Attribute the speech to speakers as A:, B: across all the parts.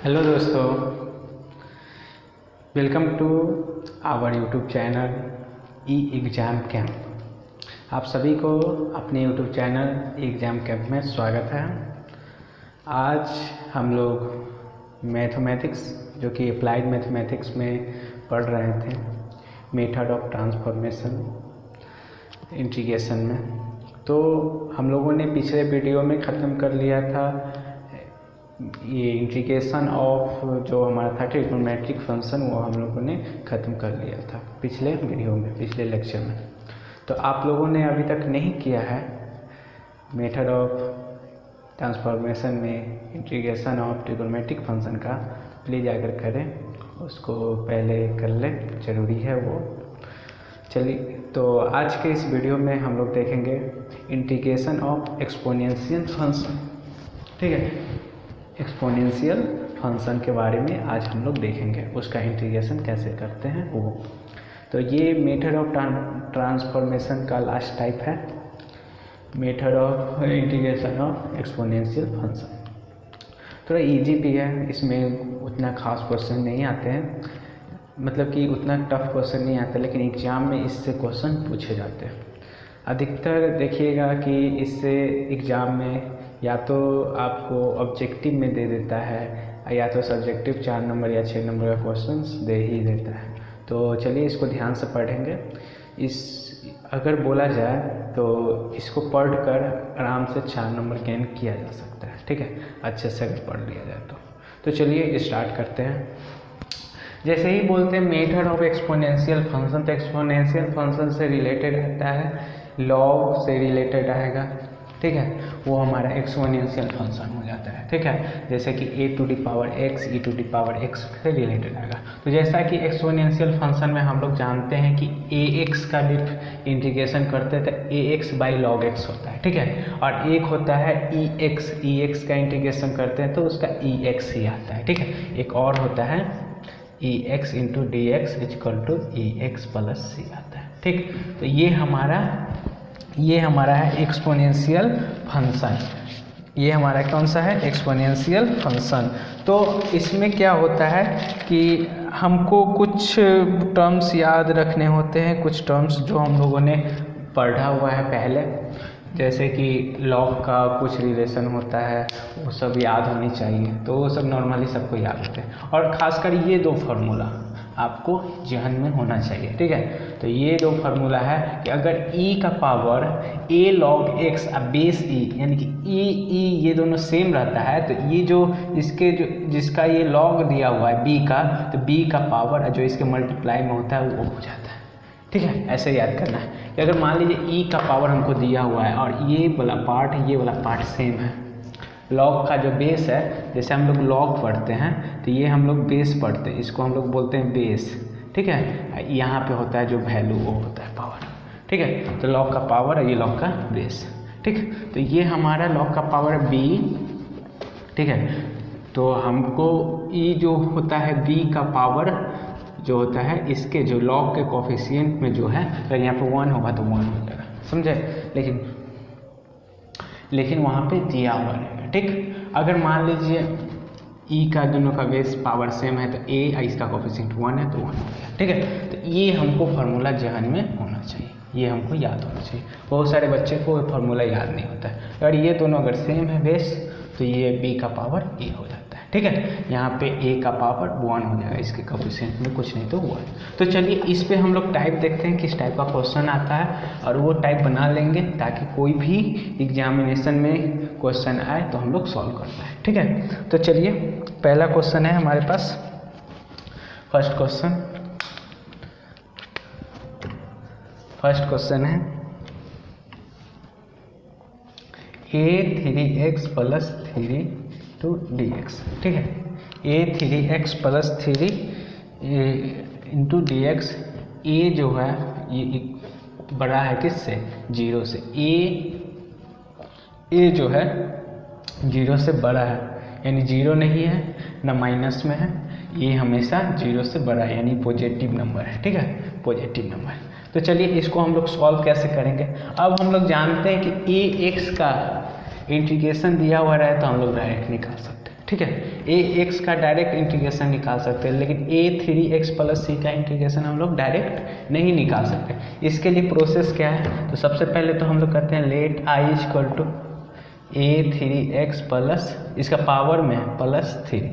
A: Hello दोस्तों, welcome to our YouTube channel E exam camp. आप सभी को अपने YouTube channel E exam camp में स्वागत है। आज हम लोग मैथमेटिक्स जो कि अप्लाइड मैथमेटिक्स में पढ़ रहे थे, मेथड ऑफ ट्रांसफॉर्मेशन इंटीग्रेशन में। तो हम लोगों ने पिछले वीडियो में ख़त्म कर लिया था ये इंटीग्रेशन ऑफ जो हमारा था ट्रिग्नोमेट्रिक फंक्शन, वो हम लोगों ने ख़त्म कर लिया था पिछले वीडियो में, पिछले लेक्चर में। तो आप लोगों ने अभी तक नहीं किया है मेथड ऑफ ट्रांसफॉर्मेशन में इंटीग्रेशन ऑफ ट्रिग्नोमेट्रिक फंक्शन का, प्लीज़ आकर करें, उसको पहले कर लें, ज़रूरी है वो। चलिए, तो आज के इस वीडियो में हम लोग देखेंगे इंटीग्रेशन ऑफ एक्सपोनेंशियल फंक्शन। ठीक है, एक्सपोनेंशियल फंक्शन के बारे में आज हम लोग देखेंगे, उसका इंटीग्रेशन कैसे करते हैं वो। तो ये मेथड ऑफ ट्रांसफॉर्मेशन का लास्ट टाइप है, method of integration of exponential function. थोड़ा इजी भी है, इसमें उतना खास क्वेश्चन नहीं आते हैं, मतलब कि उतना टफ क्वेश्चन नहीं आता, लेकिन एग्ज़ाम में इससे क्वेश्चन पूछे जाते हैं। अधिकतर देखिएगा कि इससे एग्ज़ाम में या तो आपको ऑब्जेक्टिव में दे देता है या तो सब्जेक्टिव 4 नंबर या 6 नंबर का क्वेश्चंस दे ही देता है। तो चलिए इसको ध्यान से पढ़ेंगे। अगर बोला जाए तो इसको पढ़कर आराम से 4 नंबर गेन किया जा सकता है। ठीक है, अच्छे से अगर पढ़ लिया जाए तो चलिए स्टार्ट करते हैं। जैसे ही बोलते हैं मेथड ऑफ एक्सपोनेंशियल फंक्शन, तो एक्सपोनेंशियल फंक्शन से रिलेटेड रहता है, लॉग से रिलेटेड आएगा। ठीक है, वो हमारा एक्सपोनेंशियल फंक्शन हो जाता है। ठीक है, जैसे कि a to the power x e to the power x से रिलेटेड आएगा। तो जैसा कि एक्सपोनेंशियल फंक्शन में हम लोग जानते हैं कि ax का इंटीग्रेशन करते हैं तो ax बाई लॉग x होता है। ठीक है, और एक होता है ex का इंटीग्रेशन करते हैं तो उसका ex ही आता है। ठीक है, एक और होता है ex into D X equal to ex plus c आता है। ठीक, तो ये हमारा है एक्सपोनेंशियल फंक्शन। ये हमारा कौन सा है? Exponential function. तो इसमें क्या होता है कि हमको कुछ टर्म्स याद रखने होते हैं, कुछ टर्म्स जो हम लोगों ने पढ़ा हुआ है पहले, जैसे कि लॉग का कुछ रिलेशन होता है, वो सब याद होनी चाहिए। तो वो सब नॉर्मली सबको याद होते हैं, और ख़ासकर ये 2 फार्मूला आपको जहन में होना चाहिए। ठीक है, तो ये 2 फार्मूला है कि अगर e का power a log x base e, यानी कि e ये दोनों सेम रहता है, तो ये जिसका ये लॉग दिया हुआ है b का, तो b का पावर जो इसके मल्टीप्लाई में होता है वो हो जाता है। ठीक है, ऐसे याद करना है कि अगर मान लीजिए e का पावर हमको दिया हुआ है और ये वाला पार्ट सेम है, लॉग का जो बेस है, जैसे हम लोग लॉग पढ़ते हैं तो ये हम लोग बेस पढ़ते हैं, इसको हम लोग बोलते हैं बेस। ठीक है, यहाँ पे होता है जो वैल्यू वो होता है पावर। ठीक है, तो लॉग का पावर है, ये लॉग का बेस। ठीक, तो ये हमारा लॉग का पावर b। ठीक है, तो हमको e जो होता है b का पावर जो होता है, इसके जो लॉग के कोफिशिएंट में जो है, अगर यहाँ पे 1 होगा तो 1 हो जाएगा, समझे। लेकिन वहाँ पे दिया हुआ रहेगा। ठीक, अगर मान लीजिए e का दोनों का बेस पावर सेम है तो a इसका कोफिशिएंट 1 है तो 1 हो गया। ठीक है, तो ये हमको फार्मूला जहन में होना चाहिए, ये हमको याद होना चाहिए। बहुत सारे बच्चे को फार्मूला याद नहीं होता है। अगर ये दोनों अगर सेम है बेस, तो ये b का पावर a हो जाता है। ठीक है, यहाँ पे a का पावर 1 हो जाएगा, इसके कोफिशिएंट में कुछ नहीं तो 1। तो चलिए इस पे हम लोग टाइप देखते हैं किस टाइप का क्वेश्चन आता है, और वो टाइप बना लेंगे ताकि कोई भी एग्जामिनेशन में क्वेश्चन आए तो हम लोग सॉल्व कर पाए। ठीक है, तो चलिए पहला क्वेश्चन है हमारे पास। फर्स्ट क्वेश्चन है a3x प्लस 3 टू dx। ठीक है, a3x plus 3 into dx। a जो है ये बड़ा है किससे? 0 से। a जो है 0 से बड़ा है, यानी 0 नहीं है ना माइनस में है, ये हमेशा 0 से बड़ा है, यानी पॉजिटिव नंबर है। ठीक है, पॉजिटिव नंबर। तो चलिए इसको हम लोग सॉल्व कैसे करेंगे। अब हम लोग जानते हैं कि ax का इंटीग्रेशन दिया हुआ रहे तो हम लोग डायरेक्ट निकाल सकते हैं। ठीक है। ए एक्स का डायरेक्ट इंटीग्रेशन निकाल सकते हैं, लेकिन a3x प्लस सी का इंटीग्रेशन हम लोग डायरेक्ट नहीं निकाल सकते। इसके लिए प्रोसेस क्या है, तो सबसे पहले तो हम लोग करते हैं let i equal to a3x plus इसका पावर में प्लस 3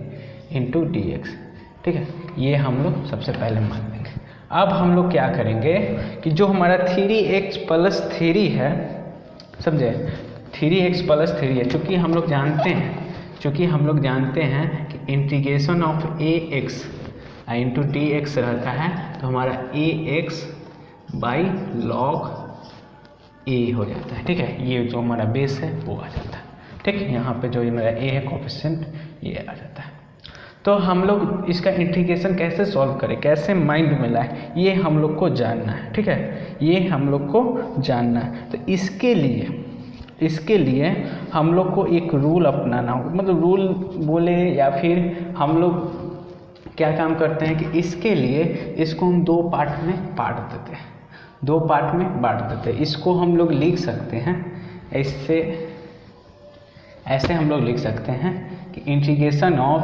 A: इंटू डी एक्स। ठीक है, ये हम लोग सबसे पहले मान लेंगे। अब हम लोग क्या करेंगे कि जो हमारा 3x प्लस 3 है, समझे, 3x प्लस 3 है, चूँकि हम लोग जानते हैं कि integration of A x into D x रहता है, तो हमारा ए एक्स बाई लॉग ए हो जाता है। ठीक है, ये जो हमारा बेस है वो आ जाता है। ठीक है, यहाँ पे जो ये मेरा ए है कोफिशिएंट ये आ जाता है। तो हम लोग इसका इंटीग्रेशन कैसे सॉल्व करें, कैसे माइंड में लाए, ये हम लोग को जानना है। ठीक है, ये हम लोग को जानना है। तो इसके लिए हम लोग को एक रूल अपनाना होगा, मतलब रूल बोले या फिर हम लोग क्या काम करते हैं कि इसके लिए इसको हम 2 पार्ट में बांट देते हैं, 2 पार्ट में बांट देते हैं। इसको हम लोग लिख सकते हैं ऐसे हम लोग लिख सकते हैं कि इंटीग्रेशन ऑफ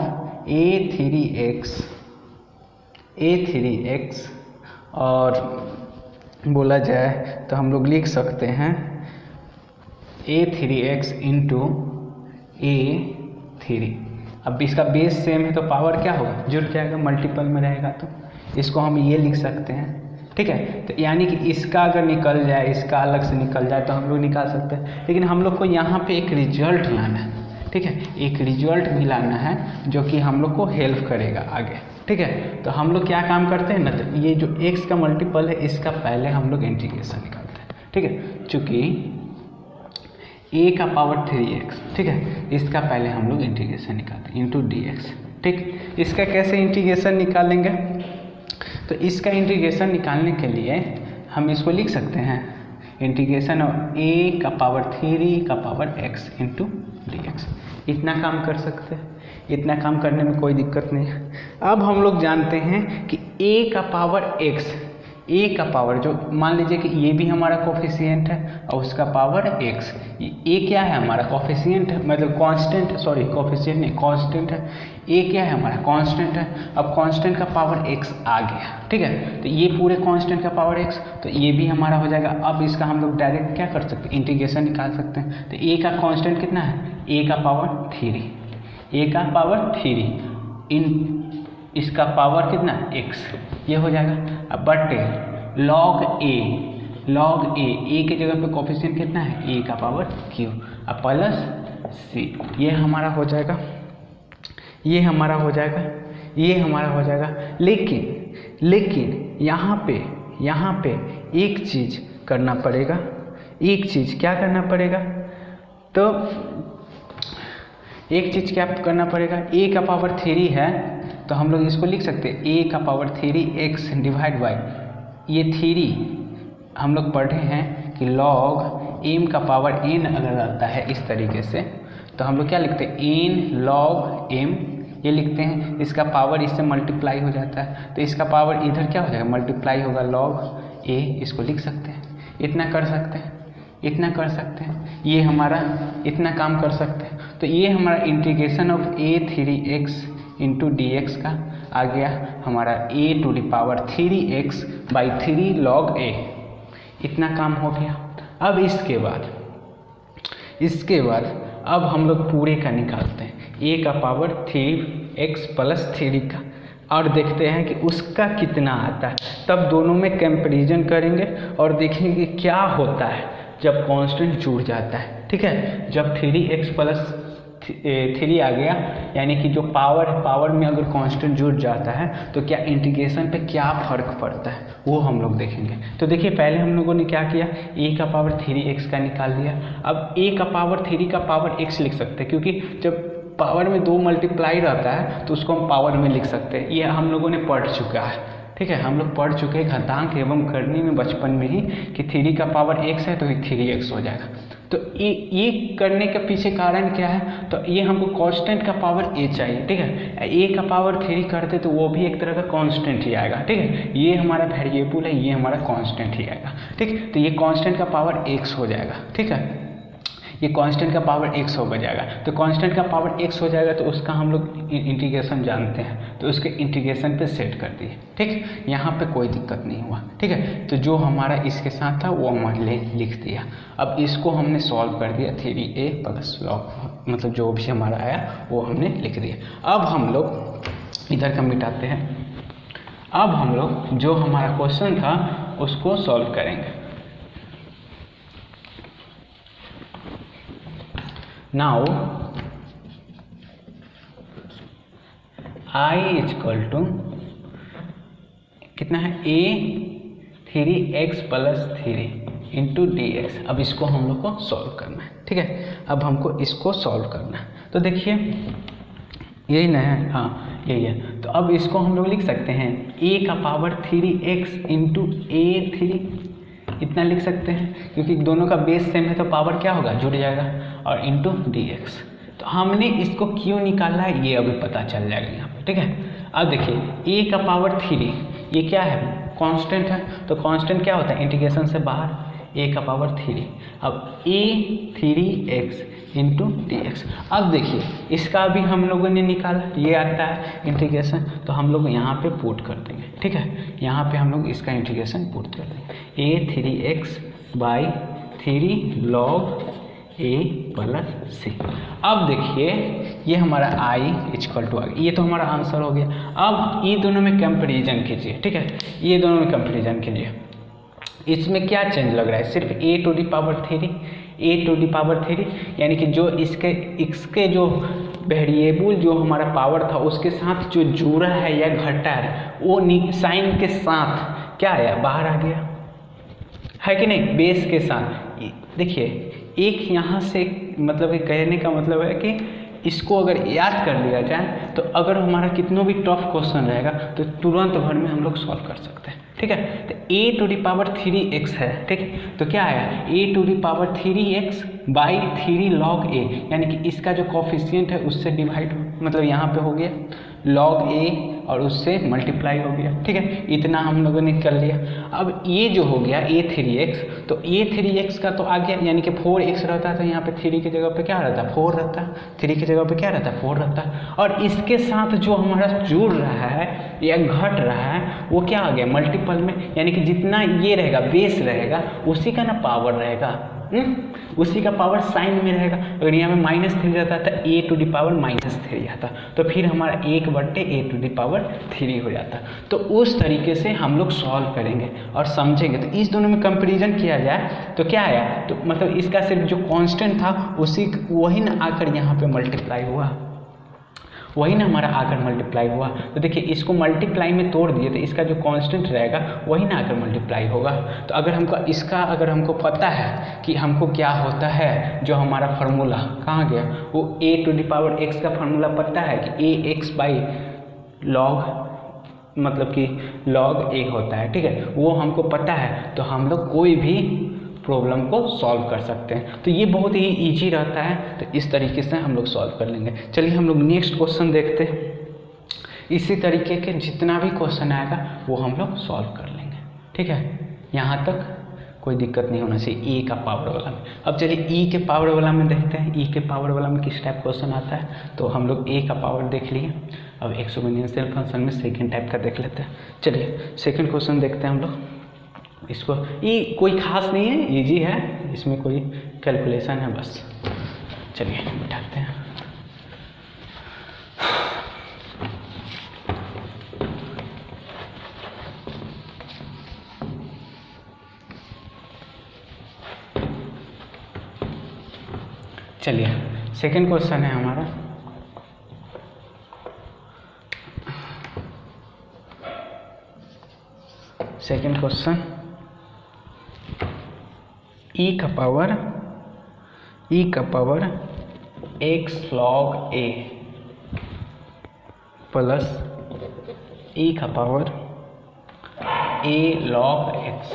A: a3x और बोला जाए तो हम लोग लिख सकते हैं a3x इंटू a3। अब इसका बेस सेम है तो पावर क्या होगा, जुड़ जाएगा, मल्टीपल में रहेगा, तो इसको हम ये लिख सकते हैं। ठीक है, तो यानी कि इसका अगर निकल जाए, इसका अलग से निकल जाए तो हम लोग निकाल सकते हैं, लेकिन हम लोग को यहाँ पे एक रिजल्ट लाना है। ठीक है, एक रिजल्ट भी लाना है जो कि हम लोग को हेल्प करेगा आगे। ठीक है, तो हम लोग क्या काम करते हैं ना, तो ये जो x का मल्टीपल है इसका पहले हम लोग इंटीग्रेशन निकालते हैं। ठीक है, चूँकि a का पावर 3x, ठीक है, इसका पहले हम लोग इंटीग्रेशन निकालते हैं इंटू डी एक्स। ठीक, इसका कैसे इंटीग्रेशन निकालेंगे, तो इसका इंटीग्रेशन निकालने के लिए हम इसको लिख सकते हैं इंटीग्रेशन ऑफ a का पावर 3 का power x into D x. इतना काम कर सकते हैं, इतना काम करने में कोई दिक्कत नहीं है। अब हम लोग जानते हैं कि a का पावर x, a का पावर जो मान लीजिए कि ये भी हमारा कोफिशिएंट है और उसका पावर x, a क्या है हमारा कोफिशिएंट है, मतलब कांस्टेंट, सॉरी कोफिशिएंट नहीं कांस्टेंट है, a क्या है हमारा कांस्टेंट है। अब कांस्टेंट का पावर x आ गया। ठीक है, तो ये पूरे कांस्टेंट का पावर x, तो ये भी हमारा हो जाएगा। अब इसका हम लोग डायरेक्ट क्या कर सकते हैं, इंटीग्रेशन निकाल सकते हैं। तो a का कांस्टेंट कितना है, a का पावर 3, a का पावर 3 इन इसका पावर कितना x, ये हो जाएगा। अब बटे लॉग a की जगह पे कोफिशिएंट कितना है, a का पावर q, अब प्लस c, ये हमारा हो जाएगा, ये हमारा हो जाएगा। लेकिन यहाँ पे एक चीज़ करना पड़ेगा, एक चीज़ क्या करना पड़ेगा, तो एक चीज़ क्या करना पड़ेगा, a का पावर 3 है तो हम लोग इसको लिख सकते हैं a का पावर 3x डिवाइड बाई ये 3 हम लोग पढ़े हैं कि लॉग m का पावर n अगर आता है इस तरीके से तो हम लोग क्या लिखते हैं, n लॉग m, ये लिखते हैं। इसका पावर इससे मल्टीप्लाई हो जाता है तो इसका पावर इधर क्या हो जाएगा, मल्टीप्लाई होगा लॉग a, इसको लिख सकते हैं। इतना कर सकते हैं, ये हमारा इतना काम कर सकते हैं। तो ये हमारा integration of a3x into D X का आ गया हमारा a to the power 3x by 3 log a, इतना काम हो गया। अब इसके बाद अब हम लोग पूरे का निकालते हैं, a का पावर 3x प्लस 3 का, और देखते हैं कि उसका कितना आता है। तब दोनों में कंपैरिजन करेंगे और देखेंगे क्या होता है जब कांस्टेंट जुड़ जाता है। ठीक है, जब 3x प्लस 3 आ गया, यानी कि जो पावर में अगर कांस्टेंट जुड़ जाता है तो क्या इंटीग्रेशन पे क्या फ़र्क पड़ता है वो हम लोग देखेंगे। तो देखिए पहले हम लोगों ने क्या किया, a का पावर 3x का निकाल लिया। अब a का पावर 3 का पावर x लिख सकते हैं, क्योंकि जब पावर में 2 मल्टीप्लाई रहता है तो उसको हम पावर में लिख सकते हैं। ये हम लोगों ने पढ़ चुका है। ठीक है, हम लोग पढ़ चुके हैं घातांक एवं करनी में बचपन में ही कि 3 का पावर x है तो ये 3x हो जाएगा। तो ये करने के पीछे कारण क्या है, तो ये हमको कांस्टेंट का पावर a चाहिए। ठीक है, a का पावर 3 करते तो वो भी एक तरह का कांस्टेंट ही आएगा। ठीक है, ये हमारा वेरिएबल है, ये हमारा कांस्टेंट ही आएगा। ठीक, तो ये कांस्टेंट का पावर x हो जाएगा। ठीक है, ये कांस्टेंट का पावर x हो जाएगा। तो कांस्टेंट का पावर x हो जाएगा तो उसका हम लोग इंटीग्रेशन जानते हैं, तो उसके इंटीग्रेशन पे सेट कर दिए। ठीक, यहाँ पे कोई दिक्कत नहीं हुआ। ठीक है, तो जो हमारा इसके साथ था वो हमने लिख दिया। अब इसको हमने सॉल्व कर दिया 3a प्लस लॉग, मतलब जो भी हमारा आया वो हमने लिख दिया। अब हम लोग इधर का मिटाते हैं। अब हम लोग जो हमारा क्वेश्चन था उसको सॉल्व करेंगे। नाउ I इक्वल टू कितना है, a 3x plus 3 into D. अब इसको हम लोग को सॉल्व करना है। ठीक है, अब हमको इसको सॉल्व करना है। तो देखिए यही ना है, हाँ यही है। तो अब इसको हम लोग लिख सकते हैं a का पावर 3x इंटू a3, इतना लिख सकते हैं, क्योंकि दोनों का बेस सेम है तो पावर क्या होगा, जुड़ जाएगा, और इंटू dx। तो हमने इसको क्यों निकाला है ये अभी पता चल जाएगा यहाँ पे। ठीक है, अब देखिए a का पावर 3, ये क्या है, कांस्टेंट है, तो कांस्टेंट क्या होता है, इंटीग्रेशन से बाहर a का पावर 3। अब a 3x इंटू dx। अब देखिए इसका भी हम लोगों ने निकाला, ये आता है इंटीग्रेशन, तो हम लोग यहाँ पे पुट कर देंगे। ठीक है, यहाँ पे हम लोग इसका इंटीग्रेशन पुट कर देंगे, a 3x by 3 log a plus c। अब देखिए ये हमारा i इक्वल टू आ गया, ये तो हमारा आंसर हो गया। अब ये दोनों में कंपेरिजन कीजिए। ठीक है, ये दोनों में कंपेरिजन कीजिए, इसमें क्या चेंज लग रहा है, सिर्फ a to the power 3, a to the power 3, यानी कि जो इसके जो वेरिएबल जो हमारा पावर था उसके साथ जो जुड़ा है या घटा है वो साइन के साथ क्या आया, बाहर आ गया है कि नहीं, बेस के साथ। देखिए एक यहाँ से मतलब कहने का मतलब है कि इसको अगर याद कर लिया जाए तो अगर हमारा कितनों भी टफ क्वेश्चन रहेगा तो तुरंत भर में हम लोग सॉल्व कर सकते हैं। ठीक है, तो a to the power 3x है। ठीक, तो क्या आया, a to the power 3x by 3 log a, यानी कि इसका जो कोफिशिएंट है उससे डिवाइड, मतलब यहाँ पे हो गया log a और उससे मल्टीप्लाई हो गया। ठीक है, इतना हम लोगों ने कर लिया। अब ये जो हो गया a3x, तो a3x का तो आ गया, यानी कि 4x रहता है तो यहाँ पे 3 की जगह पे क्या रहता है, 4 रहता है, 3 की जगह पे क्या रहता है, 4 रहता है। और इसके साथ जो हमारा जुड़ रहा है या घट रहा है वो क्या आ गया, मल्टीपल में, यानी कि जितना ये रहेगा बेस रहेगा उसी का ना पावर रहेगा, उसी का पावर साइन में रहेगा। अगर यहाँ में -3 रहता तो a टू दी पावर -3 आता, तो फिर हमारा 1/a टू दी पावर 3 हो जाता। तो उस तरीके से हम लोग सॉल्व करेंगे और समझेंगे। तो इस दोनों में कंपैरिजन किया जाए तो क्या आया, तो मतलब इसका सिर्फ जो कांस्टेंट था उसी वही ना आकर यहाँ पे मल्टीप्लाई हुआ, वही ना हमारा आकर मल्टीप्लाई हुआ। तो देखिए इसको मल्टीप्लाई में तोड़ दिए तो इसका जो कांस्टेंट रहेगा वही ना आकर मल्टीप्लाई होगा। तो अगर हमको पता है कि हमको क्या होता है, जो हमारा फार्मूला कहाँ गया, वो a to the power x का फार्मूला पता है कि ax बाई log, मतलब कि log a होता है। ठीक है, वो हमको पता है, तो हम लोग कोई भी प्रॉब्लम को सॉल्व कर सकते हैं। तो ये बहुत ही इजी रहता है, तो इस तरीके से हम लोग सॉल्व कर लेंगे। चलिए हम लोग नेक्स्ट क्वेश्चन देखते हैं। इसी तरीके के जितना भी क्वेश्चन आएगा वो हम लोग सॉल्व कर लेंगे। ठीक है, यहाँ तक कोई दिक्कत नहीं होना चाहिए e का पावर वाला में। अब चलिए e के पावर वाला में देखते हैं, e के पावर वाला में किस टाइप क्वेश्चन आता है। तो हम लोग a का पावर देख लिए, अब एक्सपोनेंशियल फंक्शन में सेकेंड टाइप का देख लेते हैं। चलिए सेकेंड क्वेश्चन देखते हैं हम लोग। इसको ये कोई खास नहीं है, इजी है, इसमें कोई कैलकुलेशन है बस। चलिए बैठाते हैं। चलिए सेकंड क्वेश्चन है हमारा, सेकंड क्वेश्चन e का power x log a plus e का पावर a log x,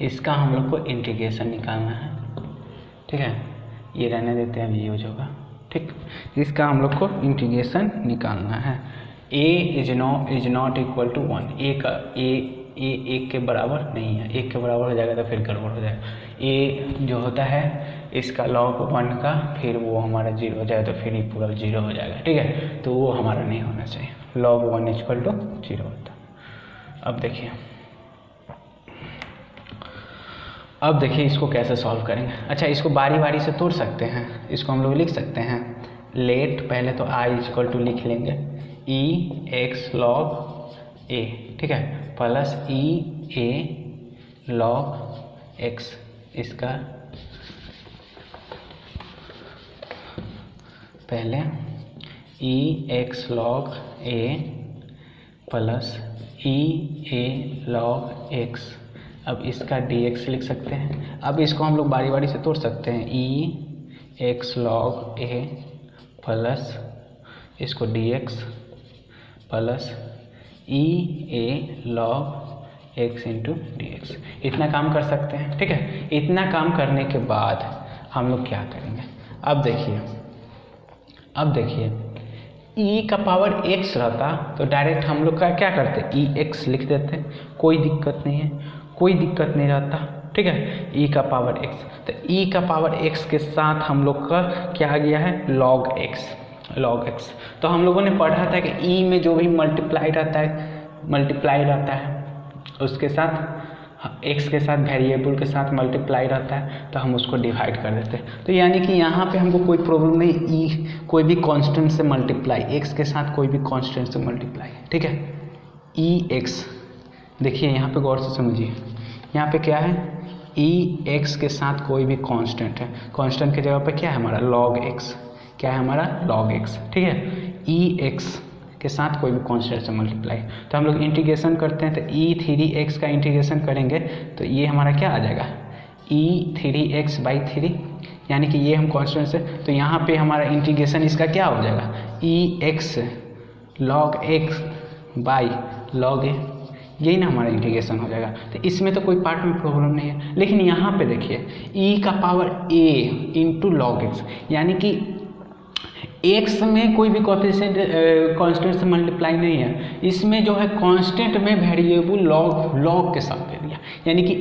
A: इसका हम लोग को इंटीग्रेशन निकालना है। ठीक है, ये रहने देते हैं, अभी यूज होगा। ठीक, इसका हम लोग को इंटीग्रेशन निकालना है। a is not equal to 1, a ए 1 के बराबर नहीं है, 1 के बराबर हो जाएगा तो फिर गड़बड़ हो जाएगा। ए जो होता है इसका log 1 का फिर वो हमारा 0 हो जाए तो फिर ये पूरा 0 हो जाएगा, ठीक है। तो वो हमारा नहीं होना चाहिए, log 1 = 0 होता है। अब देखिए इसको कैसे सॉल्व करेंगे। अच्छा, इसको बारी बारी से तोड़ सकते हैं, इसको हम लोग लिख सकते हैं लेट, पहले तो i = लिख लेंगे e x log a, ठीक है, plus e a log x, इसका पहले e x log a plus e a log x, अब इसका dx लिख सकते हैं। अब इसको हम लोग बारी बारी से तोड़ सकते हैं, e x log a plus इसको dx plus e a log x into dx, इतना काम कर सकते हैं, ठीक है। इतना काम करने के बाद हम लोग क्या करेंगे, अब देखिए e का पावर x रहता तो डायरेक्ट हम लोग का क्या करते, e x लिख देते, कोई दिक्कत नहीं है, कोई दिक्कत नहीं रहता, ठीक है। e का पावर x, तो e का पावर x के साथ हम लोग का क्या आ गया है, log x। तो हम लोगों ने पढ़ा था कि e में जो भी मल्टीप्लाई रहता है उसके साथ x के साथ वेरिएबल के साथ मल्टीप्लाई रहता है तो हम उसको डिवाइड कर देते हैं। तो यानी कि यहाँ पे हमको कोई प्रॉब्लम नहीं, e कोई भी कांस्टेंट से मल्टीप्लाई, x के साथ कोई भी कांस्टेंट से मल्टीप्लाई, ठीक है। e x, देखिए यहाँ पे गौर से समझिए, यहाँ पे क्या है, e x के साथ कोई भी कांस्टेंट है, कांस्टेंट की जगह पे क्या है हमारा log x, क्या है हमारा log x, ठीक है। e x के साथ कोई भी कांस्टेंट से मल्टीप्लाई, तो हम लोग इंटीग्रेशन करते हैं तो e3x का इंटीग्रेशन करेंगे तो ये हमारा क्या आ जाएगा, e3x/3, यानी कि ये हम कांस्टेंट से, तो यहाँ पे हमारा इंटीग्रेशन इसका क्या हो जाएगा, ex log x by log a, यही ना हमारा इंटीग्रेशन हो जाएगा। तो इसमें तो कोई पार्ट में प्रॉब्लम नहीं है, लेकिन यहाँ पे देखिए e का power a into log x, यानी कि x में कोई भी कोएफिशिएंट कांस्टेंट से मल्टीप्लाई नहीं है, इसमें जो है कांस्टेंट में वेरिएबल log के साथ दे दिया, यानी कि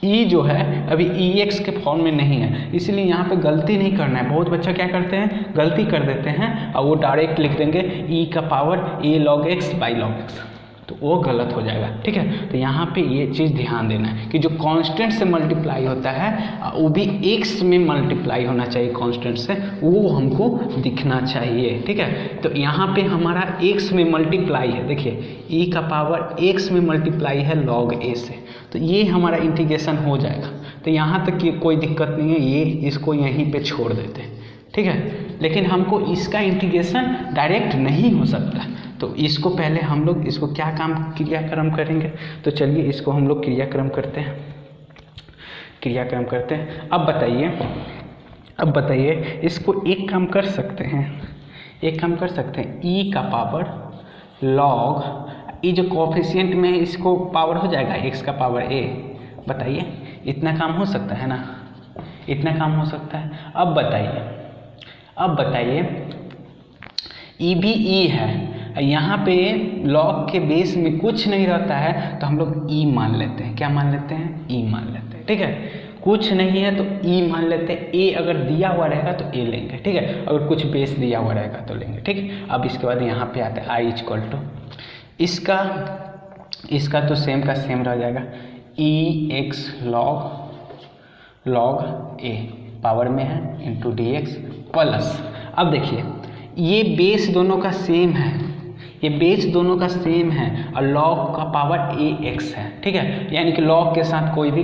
A: e जो है अभी ex के फॉर्म में नहीं है, इसलिए यहाँ पे गलती नहीं करना है। बहुत बच्चा क्या करते हैं, गलती कर देते हैं और वो डायरेक्ट लिख देंगे e का power a log x by log x, तो वो गलत हो जाएगा, ठीक है। तो यहाँ पे ये चीज़ ध्यान देना है कि जो कांस्टेंट से मल्टीप्लाई होता है वो भी x में मल्टीप्लाई होना चाहिए, कांस्टेंट से वो हमको दिखना चाहिए, ठीक है। तो यहाँ पे हमारा x में मल्टीप्लाई है, देखिए e का पावर x में मल्टीप्लाई है log a से, तो ये हमारा इंटीग्रेशन हो जाएगा। तो यहाँ तक कि कोई दिक्कत नहीं है, ये इसको यहीं पे छोड़ देते हैं, ठीक है। लेकिन हमको इसका इंटीग्रेशन डायरेक्ट नहीं हो सकता, तो इसको पहले हम लोग इसको क्या क्रियाक्रम करेंगे, तो चलिए इसको हम लोग क्रियाक्रम करते हैं। अब बताइए इसको एक काम कर सकते हैं, e का पावर log, ये जो कोफिशिएंट में इसको पावर हो जाएगा x का पावर a, बताइए इतना काम हो सकता है ना, इतना काम हो सकता है। अब बताइए e भी e है, यहाँ पे log के बेस में कुछ नहीं रहता है तो हम लोग e मान लेते हैं, क्या मान लेते हैं, e मान लेते हैं, ठीक है। कुछ नहीं है तो e मान लेते हैं, a अगर दिया हुआ रहेगा तो a लेंगे, ठीक है, अगर कुछ बेस दिया हुआ रहेगा तो लेंगे, ठीक। अब इसके बाद यहाँ पे आते हैं i इक्वल टू, इसका तो सेम का सेम रह जाएगा, ex log a पावर में है इंटू dx प्लस, अब देखिए ये बेस दोनों का सेम है, और log का पावर ax है, ठीक है। यानी कि log के साथ कोई भी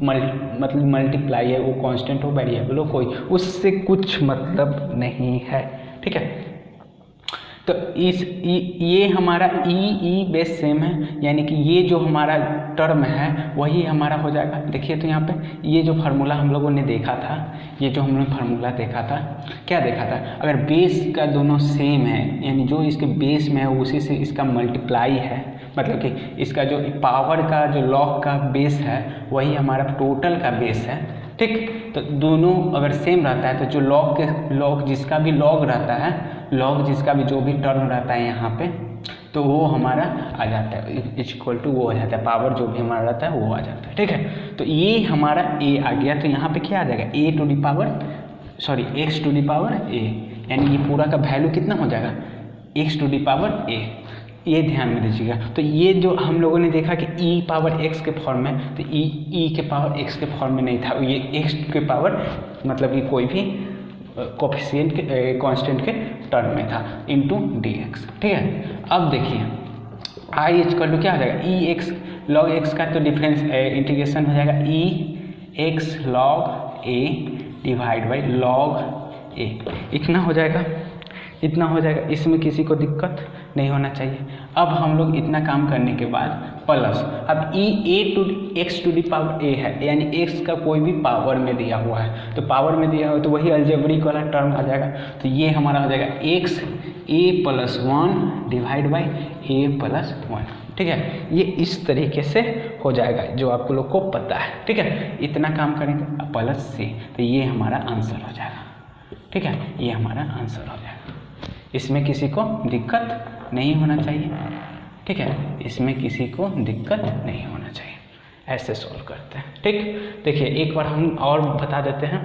A: मल्टीप्लाई है, वो कांस्टेंट हो वेरिएबल हो, कोई उससे कुछ मतलब नहीं है, ठीक है। तो ये हमारा ई बेस सेम है, यानी कि ये जो हमारा टर्म है वही हमारा हो जाएगा। देखिए तो यहाँ पे ये जो फार्मूला हम लोगों ने देखा था, क्या देखा था, अगर बेस का दोनों सेम है, यानी जो इसके बेस में है उसी से इसका मल्टीप्लाई है, मतलब कि इसका जो पावर का जो लॉग का बेस है वही हमारा टोटल का बेस है, ठीक। तो दोनों अगर सेम रहता है तो जो लॉग जिसका भी लॉग रहता है, लॉग जिसका भी जो भी टर्म रहता है यहाँ पे, तो वो हमारा आ जाता है इज इक्वल टू वो आ जाता है, पावर जो भी हमारा रहता है वो आ जाता है। ठीक है, तो ये हमारा ए आ गया, तो यहाँ पे क्या आ जाएगा एक्स टू दी पावर ए, यानी ये पूरा का वैल्यू कितना हो जाएगा एक्स टू दी पावर ए। ये ध्यान में दीजिएगा। तो ये जो हम लोगों ने देखा कि ई पावर एक्स के फॉर्म में, तो ई के पावर एक्स के फॉर्म में नहीं था, ये एक्स के पावर मतलब कि कोई भी कोफिशिएंट के कांस्टेंट के टर्म में था इनटू डी एक्स। ठीक है, अब देखिए आई इक्वल टू क्या हो जाएगा ई एक्स लॉग एक्स का तो डिफरेंस इंटीग्रेशन हो जाएगा E X log A divide by log A, इतना हो जाएगा, इतना हो जाएगा। इसमें किसी को दिक्कत नहीं होना चाहिए। अब हम लोग इतना काम करने के बाद प्लस, अब एक्स टू दी पावर ए है, यानी एक्स का कोई भी पावर में दिया हुआ है, तो पावर में दिया हुआ है तो वही अलजेब्रिक वाला टर्म आ जाएगा। तो ये हमारा हो जाएगा x A plus 1 divide by A plus 1। ठीक है, ये इस तरीके से हो जाएगा जो आप लोग को पता है। ठीक है, इतना काम करेंगे प्लस से, तो ये हमारा आंसर हो जाएगा। ठीक है, ये हमारा आंसर हो जाएगा। इसमें किसी को दिक्कत नहीं होना चाहिए। ठीक है, इसमें किसी को दिक्कत नहीं होना चाहिए। ऐसे सॉल्व करते हैं। ठीक, देखिए एक बार हम और बता देते हैं,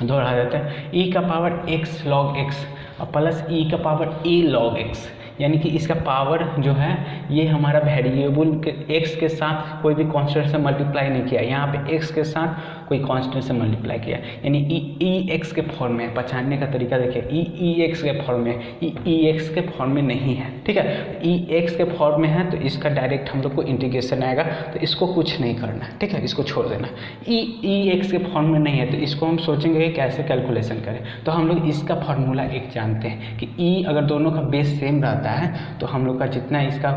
A: दोहरा देते हैं। ई का पावर एक्स लॉग एक्स और प्लस ई का पावर ए लॉग एक्स, यानी कि इसका पावर जो है ये हमारा वेरिएबल के एक्स के साथ कोई भी कांस्टेंट से मल्टीप्लाई नहीं किया, यहाँ पे एक्स के साथ कोई कांस्टेंट से मल्टीप्लाई किया, यानी ई एक्स के फॉर्म में। पहचानने का तरीका देखिए, ई एक्स के फॉर्म में, ई एक्स के फॉर्म में नहीं है। ठीक है, ई एक्स के फॉर्म में है तो इसका डायरेक्ट हम लोग को इंटीग्रेशन आएगा, तो इसको कुछ नहीं करना है। ठीक है, इसको छोड़ देना। ई एक्स के फॉर्म में नहीं है तो इसको हम सोचेंगे कि कैसे कैलकुलेशन करें, तो हम लोग इसका फार्मूला एक जानते हैं कि ई अगर दोनों का बेस सेम रहता है तो हम लोग का जितना इसका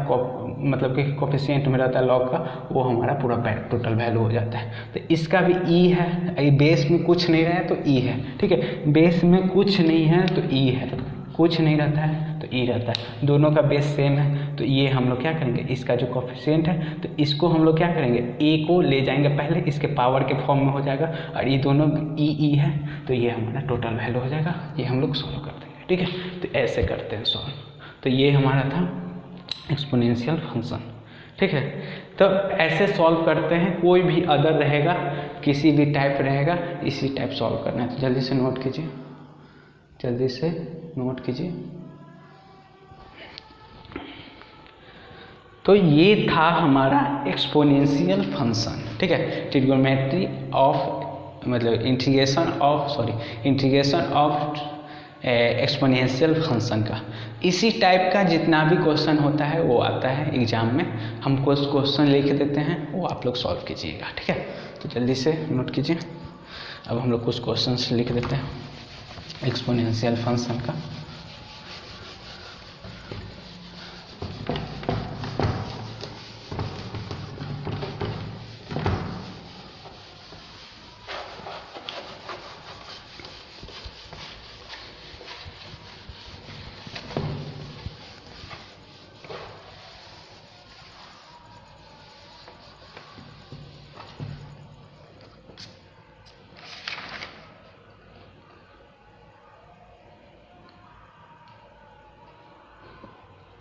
A: मतलब कि कोफिशिएंट में रहता है लॉग का, वो हमारा पूरा टोटल वैल्यू हो जाता है। तो इसका भी ई है, बेस में कुछ नहीं रहा है तो ई है। ठीक है, बेस में कुछ नहीं है तो ई है, कुछ नहीं रहता है तो ई रहता है, दोनों का बेस सेम है। तो ये हम लोग क्या करेंगे, इसका जो कोफिशिएंट है तो इसको हम लोग क्या करेंगे, ए को ले जाएंगे पहले, इसके पावर के फॉर्म में हो जाएगा, और ये दोनों ई है तो ये हमारा टोटल वैल्यू हो जाएगा। ये हम लोग सॉल्व कर देंगे। ठीक है, तो ऐसे करते हैं सॉल्व। तो ये हमारा था एक्सपोनेंशियल फंक्शन। ठीक है, तो ऐसे सॉल्व करते हैं। कोई भी अदर रहेगा, किसी भी टाइप रहेगा, इसी टाइप सॉल्व करना है। तो जल्दी से नोट कीजिए, जल्दी से नोट कीजिए। तो ये था हमारा एक्सपोनेंशियल फंक्शन। ठीक है, ट्रिग्नोमेट्री ऑफ मतलब इंटीग्रेशन ऑफ एक्सपोनेंशियल फंक्शन का। इसी टाइप का जितना भी क्वेश्चन होता है वो आता है एग्जाम में, हम कुछ क्वेश्चन लिख देते हैं, वो आप लोग सॉल्व कीजिएगा। ठीक है, तो जल्दी से नोट कीजिए। अब हम लोग कुछ क्वेश्चन लिख देते हैं एक्सपोनेंशियल फंक्शन का।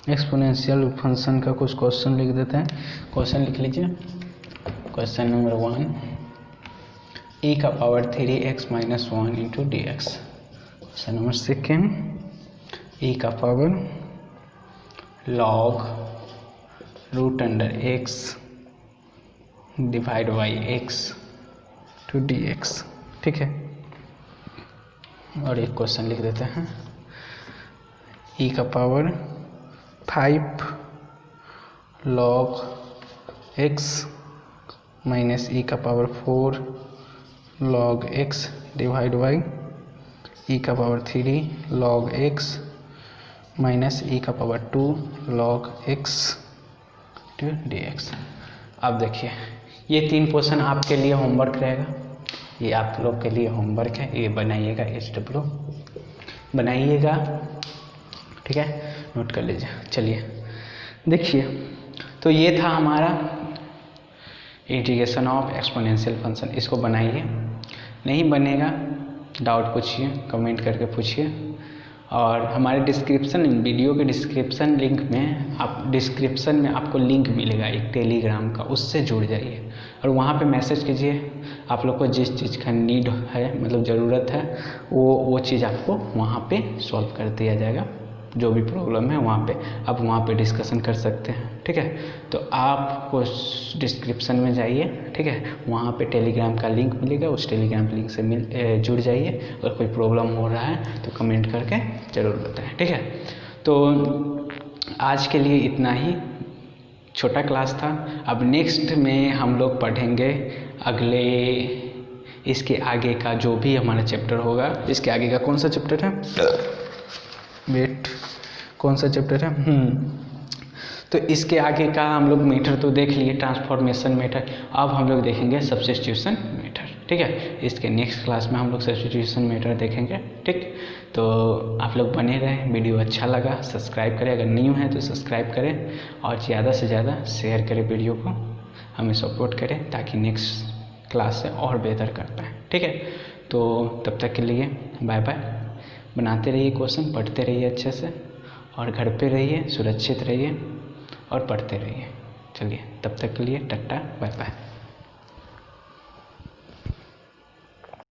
A: एक्सपोनेंशियल फंक्शन का कुछ क्वेश्चन लिख देते हैं। क्वेश्चन लिख लीजिए। क्वेश्चन नंबर 1, e का power 3x minus 1 into D X. Question number 2, e का power log root under x divide by x to D X. ठीक है, और एक क्वेश्चन लिख देते हैं, e का power 5 log x minus e का power 4 log x divide by e का power 3 log x minus e का power 2 log x to D X. अब देखिए ये 3 क्वेश्चन आपके लिए होमवर्क रहेगा, ये आप लोग के लिए होमवर्क है, ये बनाइएगा, SW बनाइएगा। ठीक है, नोट कर लीजिए। चलिए देखिए, तो ये था हमारा इंटीग्रेशन ऑफ एक्सपोनेंशियल फंक्शन। इसको बनाइए, नहीं बनेगा डाउट पूछिए, कमेंट करके पूछिए, और हमारे डिस्क्रिप्शन वीडियो के डिस्क्रिप्शन लिंक में डिस्क्रिप्शन में आपको लिंक मिलेगा एक टेलीग्राम का, उससे जुड़ जाइए और वहाँ पे मैसेज कीजिए। आप लोग को जिस चीज़ का नीड है, मतलब ज़रूरत है, वो चीज़ आपको वहाँ पे सॉल्व कर दिया जाएगा। जो भी प्रॉब्लम है वहाँ पे आप वहाँ पे डिस्कशन कर सकते हैं, ठीक है। तो आपको डिस्क्रिप्शन में जाइए, ठीक है, वहाँ पे टेलीग्राम का लिंक मिलेगा, उस टेलीग्राम लिंक से जुड़ जाइए। अगर कोई प्रॉब्लम हो रहा है तो कमेंट करके ज़रूर बताएं, ठीक है। तो आज के लिए इतना ही, छोटा क्लास था। अब नेक्स्ट में हम लोग पढ़ेंगे अगले, इसके आगे का जो भी हमारा चैप्टर होगा। इसके आगे का कौन सा चैप्टर है, वेट, कौन सा चैप्टर है, तो इसके आगे का हम लोग मेथड तो देख लिए, ट्रांसफॉर्मेशन मेथड। अब हम लोग देखेंगे सब्स्टिट्यूशन मेथड, ठीक है। इसके नेक्स्ट क्लास में हम लोग सब्स्टिट्यूशन मेथड देखेंगे, ठीक। तो आप लोग बने रहें। वीडियो अच्छा लगा सब्सक्राइब करें, अगर न्यू है तो सब्सक्राइब करें और ज़्यादा से ज़्यादा शेयर करें वीडियो को, हमें सपोर्ट करें ताकि नेक्स्ट क्लास से और बेहतर कर पाएँ, ठीक है। तो तब तक के लिए बाय बाय। बनाते रहिए क्वेश्चन, पढ़ते रहिए अच्छे से और घर पे रहिए, सुरक्षित रहिए और पढ़ते रहिए। चलिए तब तक के लिए टाटा बाय बाय।